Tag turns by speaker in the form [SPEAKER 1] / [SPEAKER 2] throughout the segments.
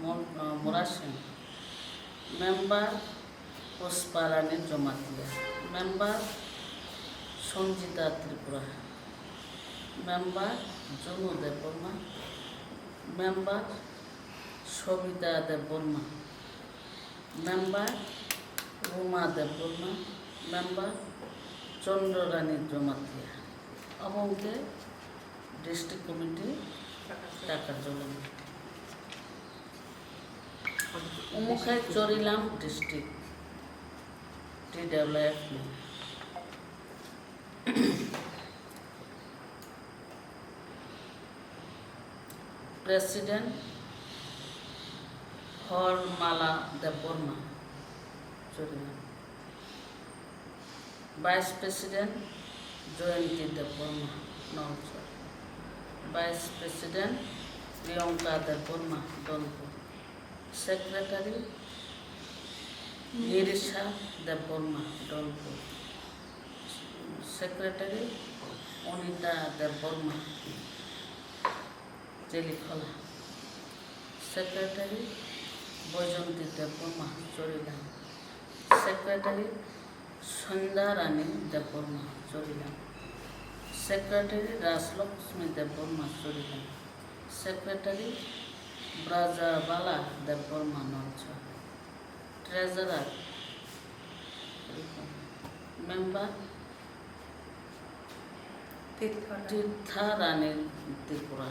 [SPEAKER 1] মোরা Singh, member Pushpa Rani Jamatia, member Sanjita Tripura, member Junu Debbarma, member Sabita Debbarma, member Ruma Debbarma, member Chandrarani Jamatia অবংকে district committee টাকা জলেন উমুখাই Charilam district TWF president Haramala Debbarma Charilam, vice president Jayanti Debbarma Nalchar, vice president Priyanka Debbarma Dalpur, secretary Nirisha Debbarma Dalpur, secretary Anita Debbarma Telikhala, secretary Baijanti Debbarma Charilam, secretary Sandhya Rani Debbarma Charilam, secretary Rajlakshmi Debbarma Charilam, secretary Brajabala Debbarma Nalchar, treasurer member Tirtha Rani Tripura,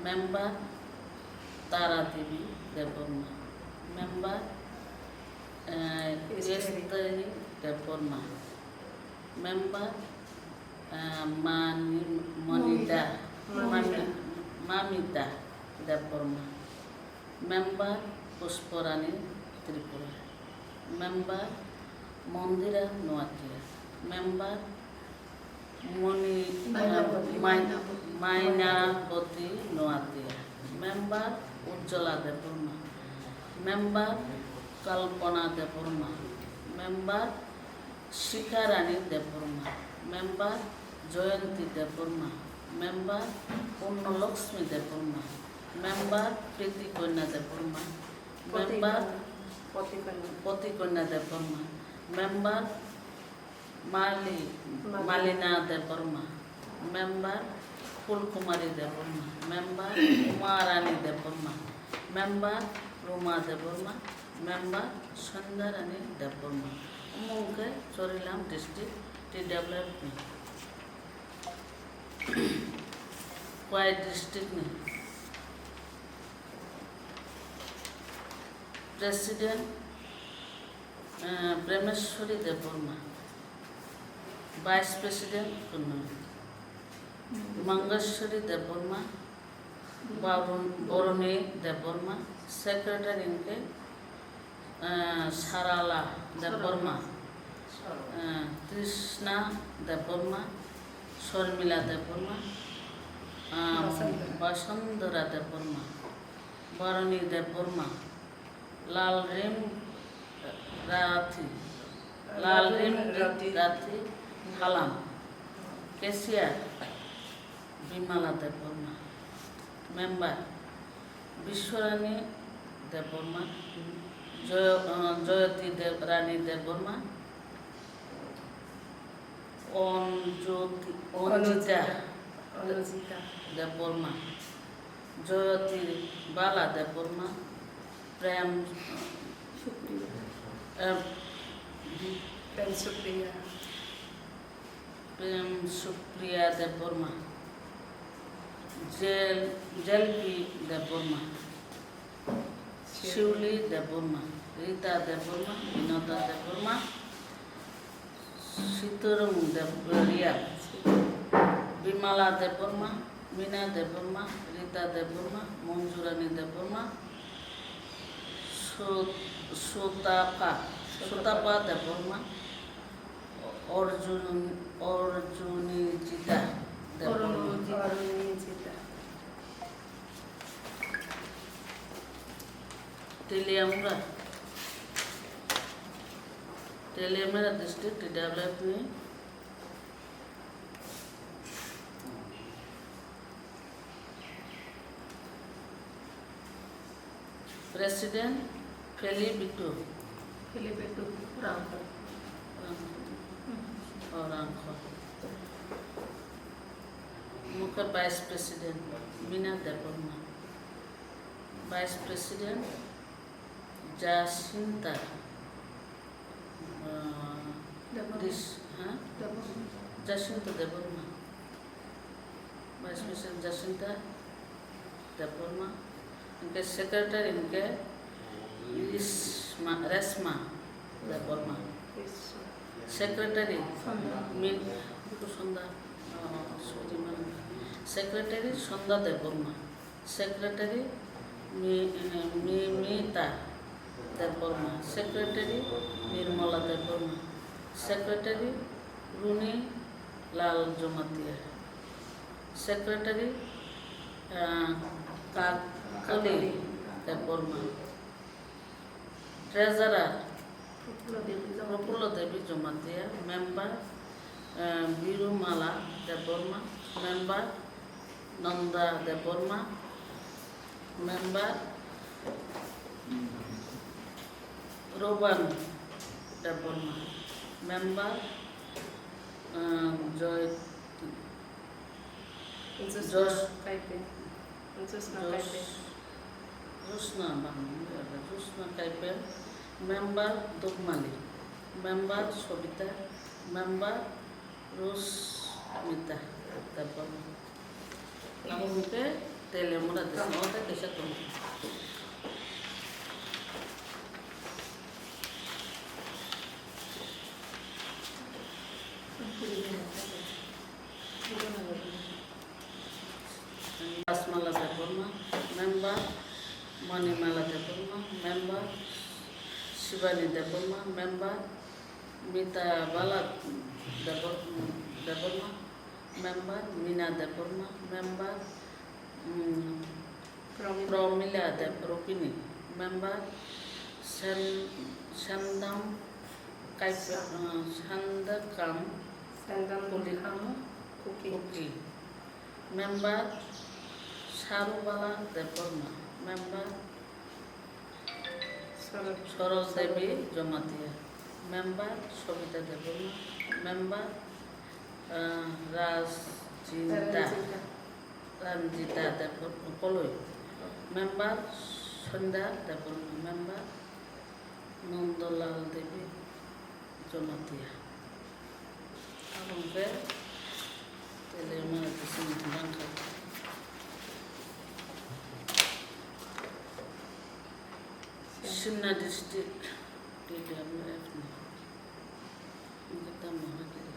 [SPEAKER 1] member Tara Devi Debbarma, member Estari Debbarma, member Mamita Debbarma, member Pushparani Tripura, member Mandira Noatia, member Mainabati Noatia, member Ujjwala Debbarma, member Kalpana Debbarma, member Shikha Rani Debbarma, member Jayanti Debbarma, member Purnalakshmi Debbarma, member Pritikanya Debbarma, member Patikanya Debbarma, member Malina Debbarma, member Phulkumari Debbarma, member Uma Rani Debbarma, member Ruma Debbarma, member Sandhya Rani Debbarma উমুকে Charilam district TWF কয় district নেই president প্রেমেশ্বরী Debbarma, vice president Mangeshwari Debbarma, Baruni Debbarma, secretary ইনকে Sarala Debbarma, Trishna Debbarma, Sharmila Debbarma, Basundhara Debbarma, Barani Debbarma, Lalrim Rathi Halam, cashier Bimala Debbarma, member Bishwarani Debbarma, Jayati Rani Debbarma, Anjita Debbarma, Jayati Bala Debbarma, Prem Supriya Debbarma, Jelpi Debbarma, Shiuli Debbarma, Rita Debbarma, Binoda Debbarma, Sitrang Riya, Bimala Debbarma, Meena Debbarma, Rita Debbarma, Manjurani Debbarma, Sutapa Debbarma, Arjunijita Debbarma. Teliamura district TWF में president ফেলিপেটো
[SPEAKER 2] Rangko.
[SPEAKER 1] Orangko. Muka Vice President Mina Deborma. Vice President Jacinta. Jacinta Deborma. Vice President Jacinta Deborma. Iनके secretary इनके Resma Deborma. Secretary Min Sonda Secretary Sonda Deborma. Secretary Mimita Deborma. Secretary Nirmala Deborma. Secretary Runi Lal Jomatia. Secretary Kakali Deborma. Treasurer Propulo Devi Jomatia. Member Birumala Deborma. Member Nanda Deborma. Member Roban Deborma. Member Josh Rusna Kaipe. Member Dukmali. Member Sobita. Member Rusmita Deborma. Namun ke telemura desnota que se tomó. Asmala Deborma. Member Manimala Deborma. Member Shivani Deborma. Member Mita Bala Deborma. Member Mina Deborma. Member Promila Debropini. Member Shandam Shandakam Kuki. Member Sarubala Deborma. Member Soros Devi Jomatia. Member Sobita Deborma. Member Ranjita Deborma. Member Sunda Deborma. Member Nandolal Devi Jomatia. Abang ke telemura di sini berangkat. Sinna District DWF kita menghadiri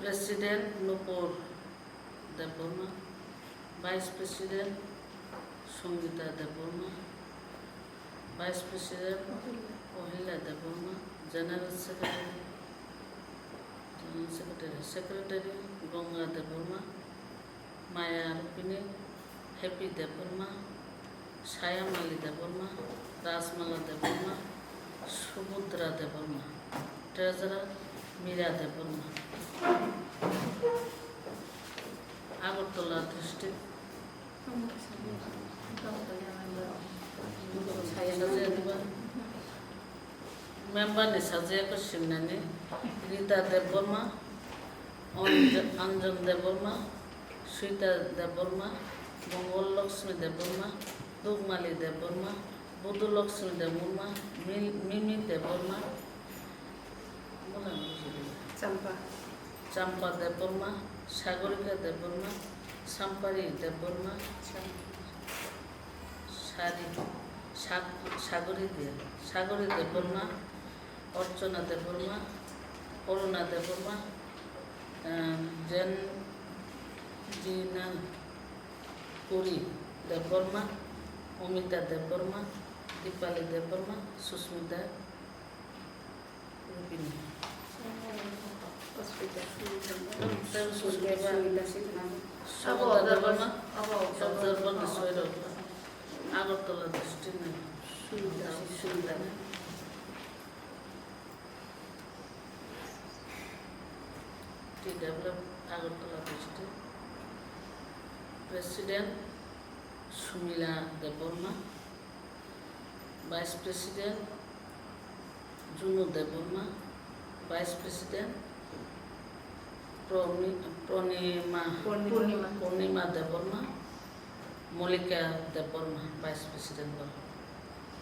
[SPEAKER 1] President Nupur Deborma. Vice President Songita Deborma. Vice President Ohila Deborma. General Secretary Gonga Deborma. Maya Rupini. Happy Deborma. Sayamali Deborma. Rasmala Deborma. Subudra Deborma. Treasurer Mira Deborma. Agartala District Member ni Sajaya ko Sinani. Rita Deborma. Anjan Deborma. Sita Deborma. Mongol Lakshmi Deborma. Dugmali Deborma. Budu Lakshmi Deborma. Mimi Deborma. Champa Deborma. Sagorika Deborma. Sampari Deborma. Sagori Deborma. Orchana Deborma. Corona Deborma. Gina Puri Deborma. Omita Deborma. Dipali Deborma. Susmita Rupini. Deborma. Agartala District TW Agartala District President Sumila Deborma, Vice President Junu Deborma, Vice President Purnima Deborma, Molika Deborma, Vice President.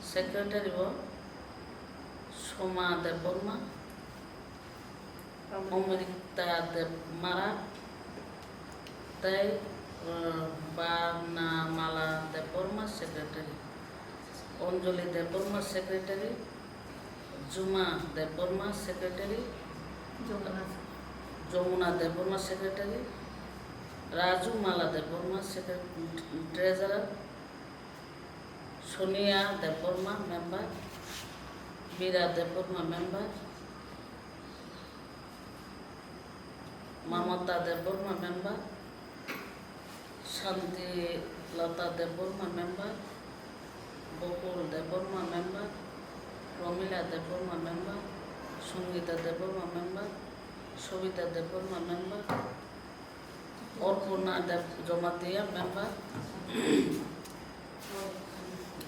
[SPEAKER 1] Secretary Soma Deborma, Omrita Debmara, Tai Barnamala Deborma, Secretary. Onjoli Deborma, Secretary. Juma Deborma, Secretary. Jomuna Deborma, Secretary. Raju Mala Deborma, Treasurer. Sonia Deborma, Member. Mira Deborma, Member. Mamata Deborma, Member. Shanti Lata Deborma, Member. Bokul Deborma, Member. Romila Deborma, Member. Sungita Deborma, Member. Sovita Deborma, Member. Orpuna Jomatia, Member.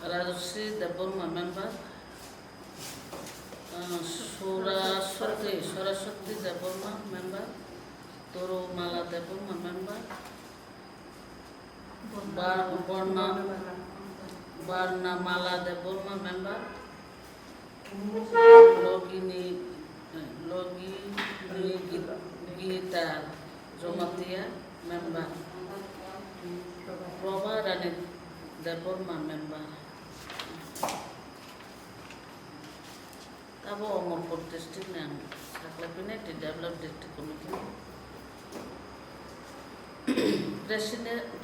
[SPEAKER 1] Rajusri Deborma, Member. Saraswati Deborma, Member. Turu Mala Deborma, Member. Barna Mala Deborma, Member. Logini Gita Jomatia, Member. Prabha Rani Deborma, Member. Tabo Omorpur District and Saklapinati Developed District Committee.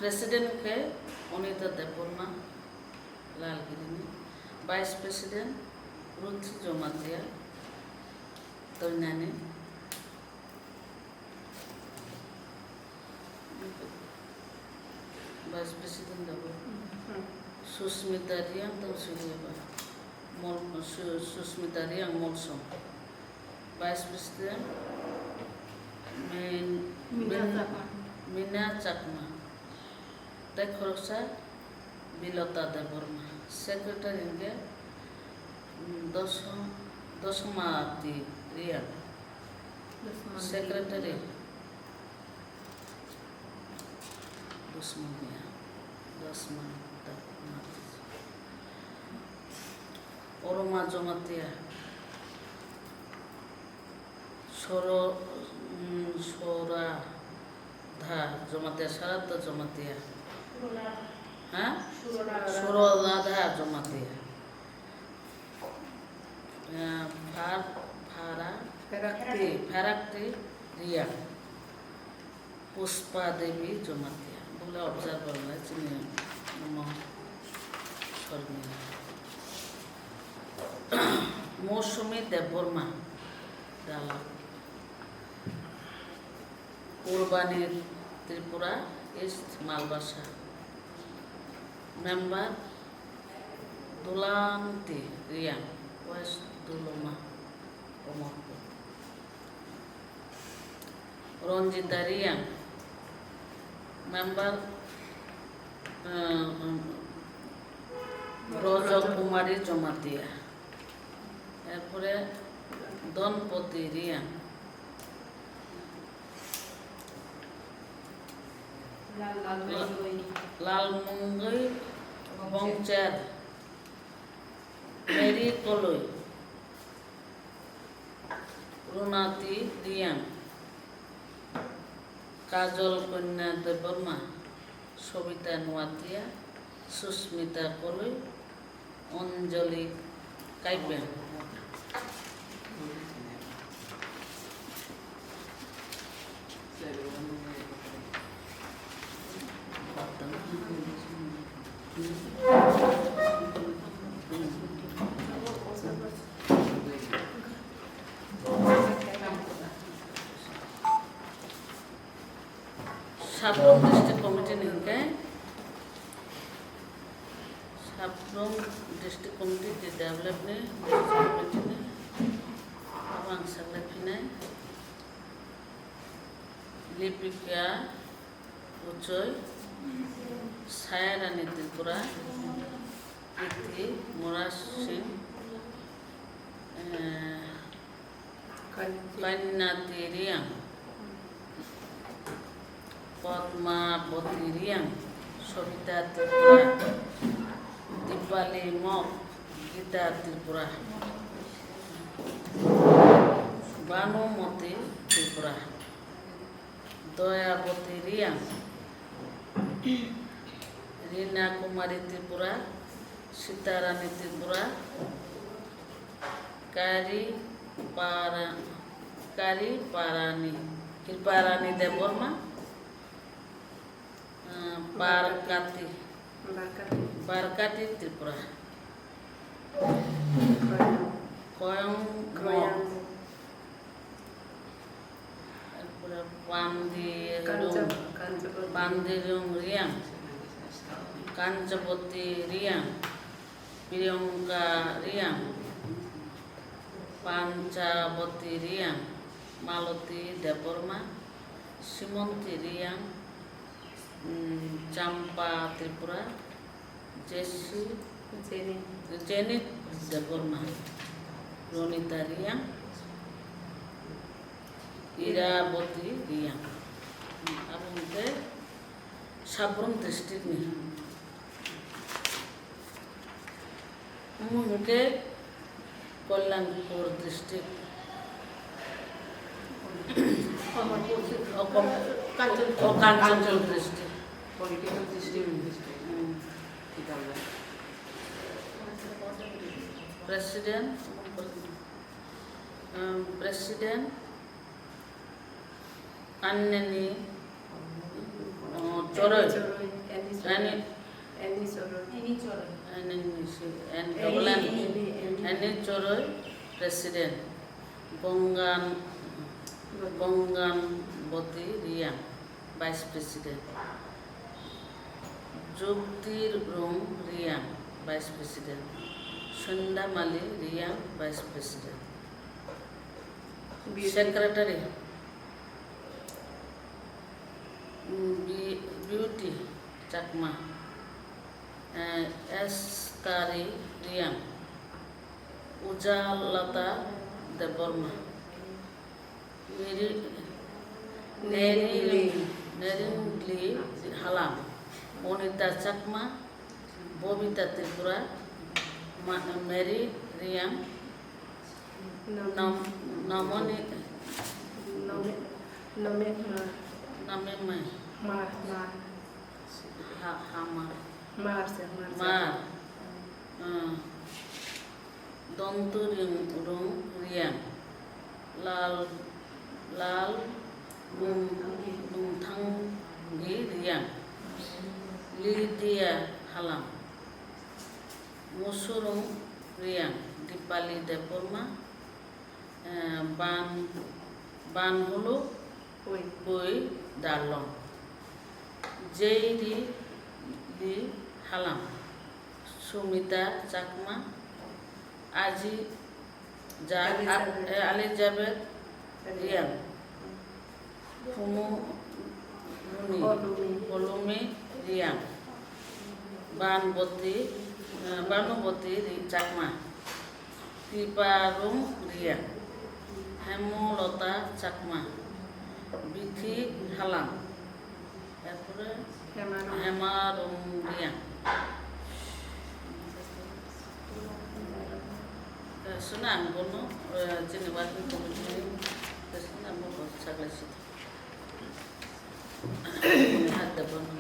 [SPEAKER 1] President ke Onita Deborma Lalgirini, Vice President Ruth Jomatia Tornani, Vice President Susmita Riang Tausiliba, Susmita Riang Molson, Vice President Mina Chakma, Tekhroksa Bilota Deborma, Secretary Inge Dosmati Rian, Secretary Dosmania, Oroma Jomatia, Sora Dha Jomatia, Sarata Jomatia, Surodha Jomatia, Pharakti Ria, Puspa Devi Jomatia, Bula observer Lachini Mosumi Deborma Dala Urbani Tripura East Malbasa Member Dulanti Rian West Duluma Omorpur Ronjita Rian Member Brojo Kumari Jomatia এরপরে দনপতি Reang লালমঙ্গই বংচার Mary কলই রুনাতি রিয়াং কাজল কন্যা দেববর্মা সবিতা নোয়াতিয়া সুস্মিতা কলই অঞ্জলি কাইপেন Sabrong District Committee ninke Sabrong District Committee di develop ne District Committee ne abang sangat pina Lipika Ucoy Sayarani Tripura, Priti Muras Singh, Kainati Riang, Padma Boti Riang, Sobita Tripura, Dipali Mok, Gita Tripura, Banumati Tripura, Doya Boti Riang, Rina Kumari Tripura, Sitarani Tripura, Kari Parani Deborma, Barkati Tripura, Koyong Pandirung Riang, Kancapoti Riang, Priyangka Riang, Pancaboti Riang, Maloti Deborma, Simonti Riang, Champa Tripura, Jenit Deborma, Ronita Riang, Iraboti Riang. अब उनके साबरम district में उनके Kalyanpur district Kanchanpur district
[SPEAKER 2] Political district.
[SPEAKER 1] Presiden Anneni Choroy Annie Choroy President Bongan Boti Riang Vice President Jugtir Rum Riang Vice President Sunda Mali Riang Vice President Secretary Beauty Chakma S. Kari Riang Ujalata Deborma Neringli Halam Monita Chakma Bobita Tripura Mary Riang Namoni Donturing Riang Lal Tanggi Riang Lydia Halam Musurung Riang Dipali Deborma Ban Hulu Boy Darlong J.D. Halam Sumita Chakma Aji Elizabeth Riang Polumi Riang Banuboti Chakma Tiparung Riang Hemolota Chakma Bithi Halam Hemarum Riang Sunan Bono Jenewa Komite Sunan Bono Saglasi Ada Bono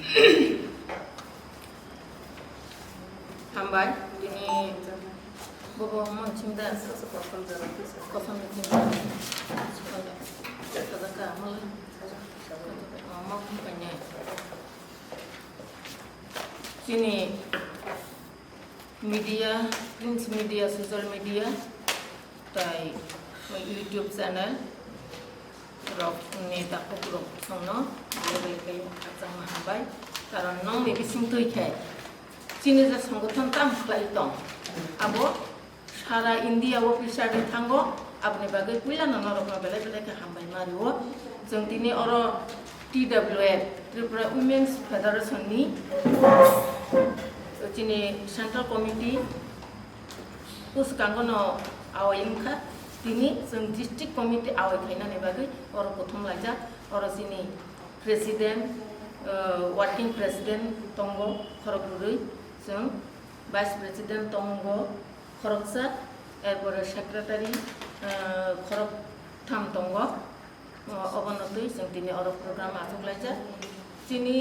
[SPEAKER 2] Hambai ini bobo mancimda kofam timda kadaka mal mama punya sini media print media social media tai YouTube channel rock neta kokrok sono lebih kayu kacang mahabai karon nong lebih singtoi kai sini जा संगठन ताम खालायतों abo सारा India वो पिसारे थांगो अपने बागे कुला ननरकना बेले बेले के हामबाय मारिओ जों दिनै अरो TWF त्रिपुरा उमेन्स फेडारेसननि जोंनि सेन्ट्रेल कमिटि उसकांगन आवयंखा दिनै जों डिस्ट्रिक्ट कमिटि आवयखायनानै बागै और प्रथम लायजा और जोंनि प्रेसिडेन्ट वार्किं प्रेसिडेन्ट दंग खरगुरै जों भाइस प्रेसिडेन्ट दंग खरगसा एरपर सेक्रेटारि खरगथाम दंग अबनतै जों दिनै और प्रग्राम आजुगलायजा जोंनि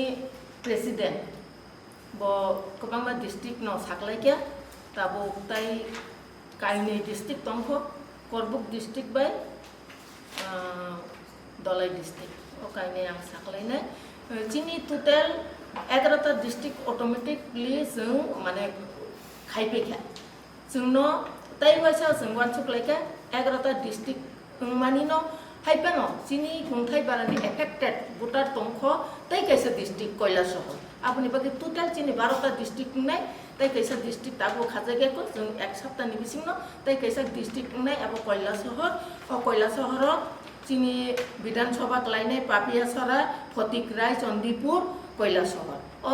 [SPEAKER 2] president bo kobangma district no saklaikya tabo tai kaini district tongko korbuk district bai dolai district o kaini yang saklaina chini total 11ta district automatically जों माने खाइपेखा जोंनो tai waisa जों वानसुklaika 11ta district manino हाइपेनो chini gungthai barani affected voter tongko tai kaisa district Kailashahar আপনি বাকি total চিনি 12টা district নাই তাই কাইসা district আবো খাজাগেকো जों এক সপ্তাহনি বিসিংনো তাই কাইসা ডিস্ট্রিক্ট নাই আবো কৈলাসহর ও কৈলাসহর চিনি বিধানসভা ক্লাইনাই পাপিয়াছড়া ফটিকরাই চন্দিপুর কৈলাসহর ও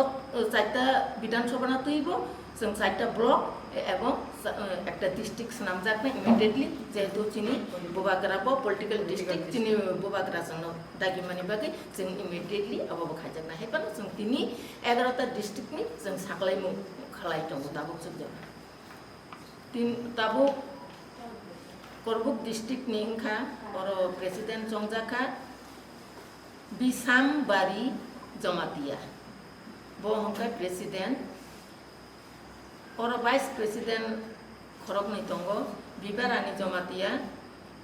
[SPEAKER 2] চারটা বিধানসভা না তুইব जों চারটা ব্লক এবং একটা ডিস্ট্রিক্ট নাম জাকনে ইমিডিয়েটলি যেহেতু চিনি बोबाग्राबो पलिटिकल डिस्ट्रिक्ट चिनि बोबाग्रा जों दागिमानि बागै जों इमिडिएटली अबाबो खायजाना हेपान जों तिनि 11टा डिस्ट्रिक्टनि जों साखलायमु खालाय दङ दाबो जों तिन दाबो करबुक डिस्ट्रिक्टनि इंखा और प्रेसिडेन्ट जंजाखा बिसामबारी जमातिया बो हंखाय प्रेसिडेन्ट और भाइस प्रेसिडेन्ट खरगनै दङ बिबारानि जमातिया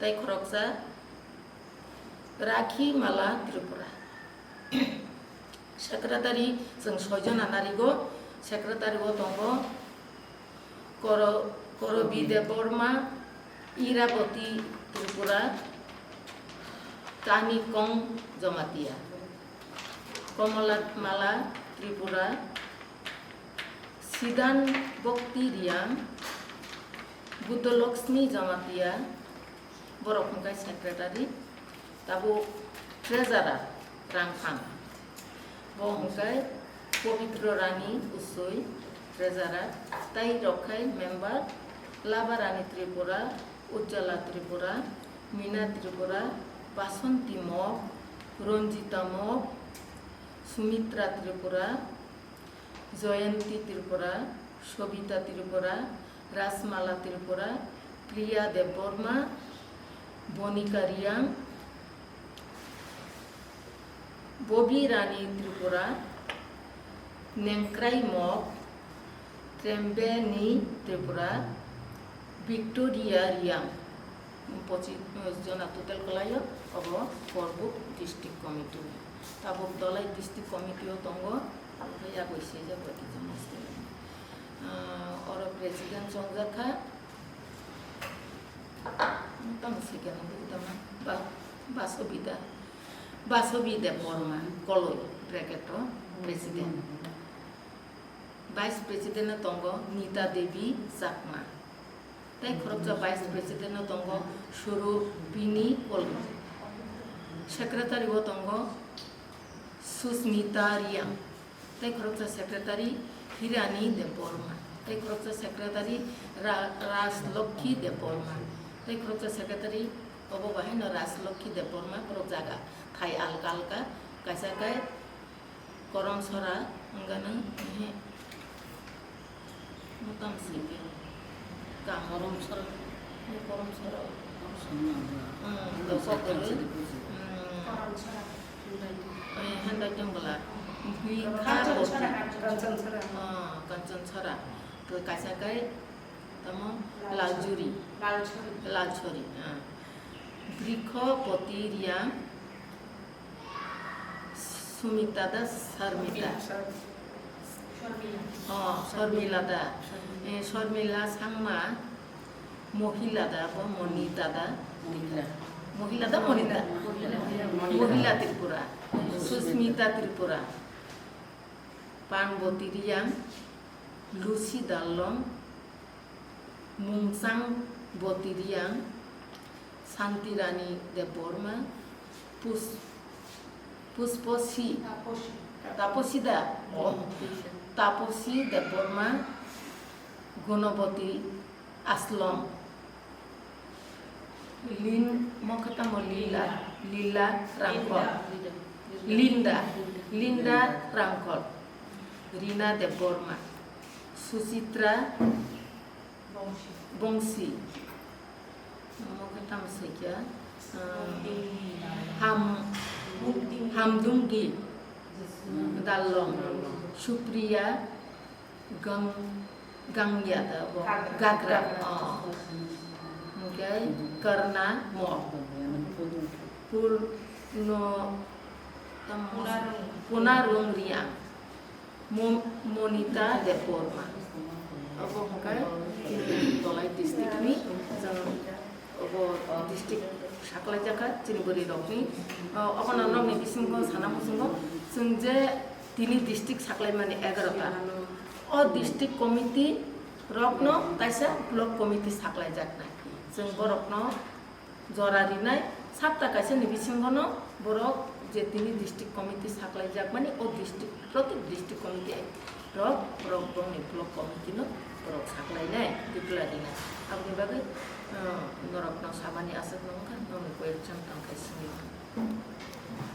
[SPEAKER 2] ताई खरगसा राखी माला त्रिपुरा सेक्रेटारि जों 6 जन नारिगो सेक्रेटारि ओ दङ करबी देबबर्मा इरावती त्रिपुरा कानिकं जमातिया कमला माला त्रिपुरा सिदान भक्ति रियां बुद्धलक्ष्मी जमातिया बरफंखाय सेक्रेटारि ताबो ट्रेजारार रांखां बहंखाय पवित्र रानी उसोई ट्रेजारार ताई रखाय मेम्बार लाभा रानी त्रिपुरा उज्ज्वला त्रिपुरा मीना त्रिपुरा बासंती मग रंजिता मग सुमित्रा त्रिपुरा जयंती त्रिपुरा सबिता त्रिपुरा रासमाला त्रिपुरा प्रिया देबबर्मा बनिका रियां बबी रानी त्रिपुरा नेंक्राई मग ट्रेम्बेनी त्रिपुरा विक्टोरिया रियां 25 जना टोटल कलायो अब करबुक डिस्ट्रिक्ट कमिटी ताबो दलाई डिस्ट्रिक्ट कमिटीओ दङ या गइसे जे बाकी जमस्ते और प्रेसिडेन्ट जंजाखा तम सिकेन बुतमा बासबी देबबर्मा कलय ब्रैकेटो प्रेसिडेन्ट भाइस प्रेसिडेन्ट दङ नीता देवी चाकमा ताई खरगजा भाइस प्रेसिडेन्ट दङ सुरुबिनी कलय सेक्रेटारि ओ दङ सुस्मिता रियां ताई खरगजा सेक्रेटारि हिरानी देबबर्मा ताई खरगजा सेक्रेटारि राजलक्ष्मी देबबर्मा ताई खरगजा सेक्रेटारि अब बाहाय न राजलक्ष्मी देबबर्मा खरगजागा थाई आलगा आलगा कायसाकाय करमसरा अंगाना हे मताम सिके का
[SPEAKER 1] करमसरा
[SPEAKER 2] handai jambala kanchanchara to kasakai tamo laljuri lalchori brikho potiriya sumita da sarmita Sharmila दा शर्मिला सांगमा महिला दा मनिता दा महिला त्रिपुरा सुस्मिता त्रिपुरा पानबती रियां लुसी दालम मुंगसांग बती रियां शांति रानी देबबर्मा पुष्पसी তাপসীদা তাপসী দেববর্মা গুণবতী আসলম লীলা রাংকল লিন্ডা রাংকল রিনা দেববর্মা সুচিত্রা বংশী হামদুংগি দাল্লং সুপ্রিয়া গাংয়াদা গাগ্রা Karna Mo Punarung Riang Monita Deborma Abo hangkai tolai district ni abo district saklai jaka Chiliburi rokni abo nanok ni bisingko sanam bisingko sungje tini district saklai mani 11 ta o district committee rokno kaisa block committee saklai jakna जों बरकनो जरारिनाय सातटा कायसे नि बिसिंगनो बरक जे तिनि district committee साखलाय जाक माने ओ district प्रति district committee रक बरकनि block committee no बरक साखलायनाय दिक्लारिनाय आबनि बागै नरकनो साबानि आसाद नंका ननि क्वेश्चन तंकाय सिनि